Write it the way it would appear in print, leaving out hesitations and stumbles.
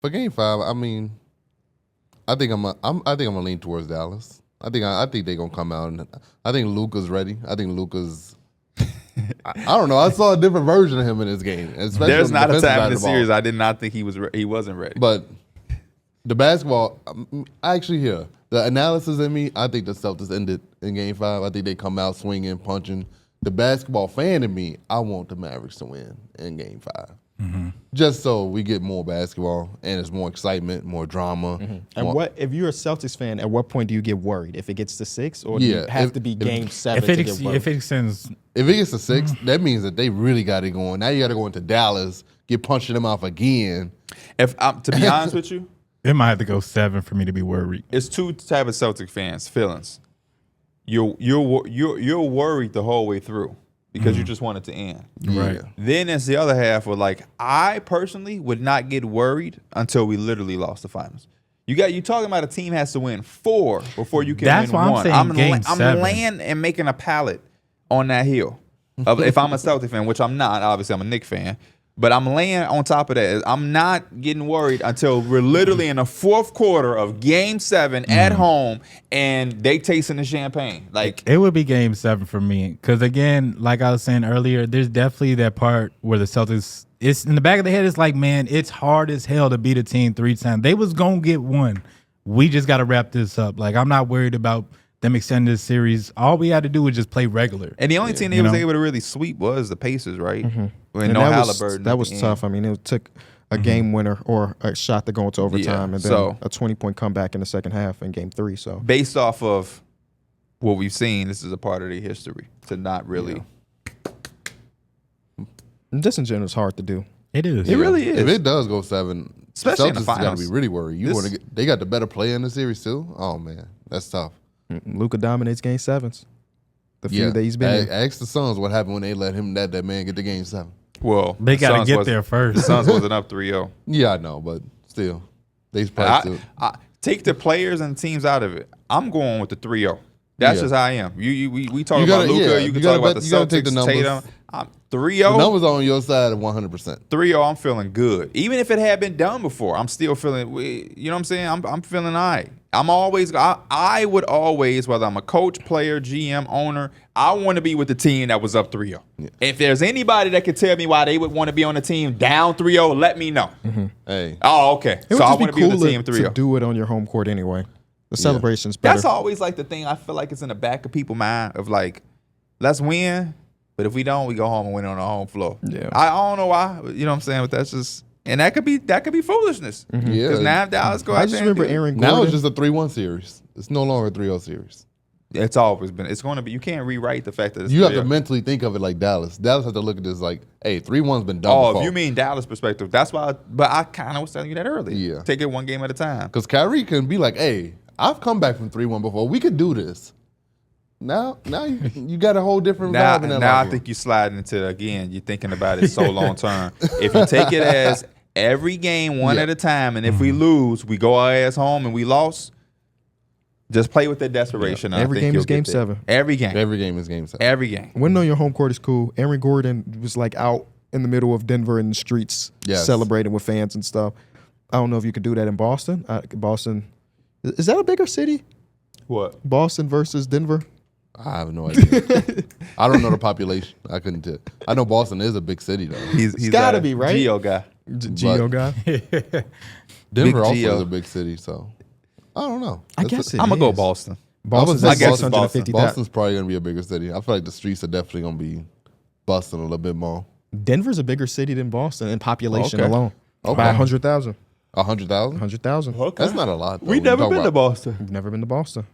For Game 5, I mean, I think I'm gonna lean towards Dallas. I think they're gonna come out, and I think Luka's ready. I think Luka's. I don't know. I saw a different version of him in this game. There's not a time in the series I did not think he wasn't ready. But the basketball, actually, here the analysis in me, I think the Celtics ended in Game 5. I think they come out swinging, punching. The basketball fan in me, I want the Mavericks to win in Game 5. Mm-hmm. Just so we get more basketball and it's more excitement, more drama. Mm-hmm. And if you're a Celtics fan, at what point do you get worried? If it gets to 6, or do you have to be Game 7 to get worried? If it gets to 6, that means that they really got it going. Now you got to go into Dallas, get punched in the mouth again. To be honest with you, it might have to go 7 for me to be worried. It's two type of Celtic fans feelings. You're worried the whole way through because you just want it to end. Right. Then it's the other half where, like, I personally would not get worried until we literally lost the finals. You talking about a team has to win 4 before you can That's win why 1. I'm saying I'm laying and making a pallet on that hill. If I'm a Celtic fan, which I'm not, obviously I'm a Knicks fan. But I'm laying on top of that. I'm not getting worried until we're literally in the fourth quarter of Game 7 at home, and they tasting the champagne. Like, it would be Game 7 for me, because again, like I was saying earlier, there's definitely that part where the Celtics, it's in the back of the head. It's like, man, it's hard as hell to beat a team 3 times. They was gonna get 1. We just got to wrap this up. Like, I'm not worried about them extending this series. All we had to do was just play regular. And the only team they was able to really sweep was the Pacers, right? Mm-hmm. With no Halliburton. That was tough. I mean, it took a game winner or a shot to go into overtime, and then a 20-point comeback in the second half in Game 3. So based off of what we've seen, this is a part of their history to not really. This in general is hard to do. It is. It really is. If it does go 7, especially in the Celtics finals, got to be really worried. They got the better player in the series too. Oh man, that's tough. Luka dominates Game 7s. The few that he's been in. Ask the Suns what happened when they let him that man get to Game 7. Well, they got to get there first. The Suns wasn't up 3-0. Yeah, I know, but still, they probably I take the players and teams out of it. I'm going with the 3-0. That's just how I am. We talk about Luka. You can talk about the Celtics, Tatum. 3-0. The numbers are on your side of 100%. 3-0, I'm feeling good. Even if it had been done before, I'm still feeling, you know what I'm saying? I'm feeling all right. I would always, whether I'm a coach, player, GM, owner, I want to be with the team that was up 3-0. Yeah. If there's anybody that could tell me why they would want to be on the team down 3-0, let me know. Mm-hmm. Hey. Oh, okay. So I want to be with the team 3-0. To do it on your home court anyway. The celebration's better. That's always like the thing I feel like it's in the back of people's mind of like, let's win. But if we don't, we go home and win on our home floor. Yeah. I don't know why. You know what I'm saying? But that's just, and that could be foolishness. Mm-hmm. Yeah. Because now if Dallas go out I just remember Aaron Gordon. Now it's just a 3-1 series. It's no longer a 3-0 series. It's always been. It's going to be. You can't rewrite the fact that it's you have to mentally think of it like Dallas. Dallas has to look at this like, hey, 3-1's been done before. If you mean Dallas perspective, that's why. But I kind of was telling you that earlier. Yeah. Take it one game at a time. Because Kyrie can be like, hey, I've come back from 3-1 before. We could do this. Now you got a whole different vibe in that. Now I think you're sliding into again. You're thinking about it so long term. If you take it as every game one at a time, and if we lose, we go our ass home and we lost. Just play with that desperation. Yeah. Every game is Game 7. Every game. Every game is Game 7. Every game. Winning on your home court is cool. Aaron Gordon was like out in the middle of Denver in the streets celebrating with fans and stuff. I don't know if you could do that in Boston. Boston, is that a bigger city? What? Boston versus Denver? I have no idea. I don't know the population. I couldn't tell. I know Boston is a big city though. He's got to be, right? Geo guy. Geo guy. Denver also is a big city, so I don't know. I guess I'm gonna go Boston. Boston's I guess it's Boston. Boston's probably gonna be a bigger city. I feel like the streets are definitely gonna be busting a little bit more. Denver's a bigger city than Boston in population alone. By 100,000. 100,000? 100,000. Okay. That's not a lot. Though, We've never been to Boston. We've never been to Boston.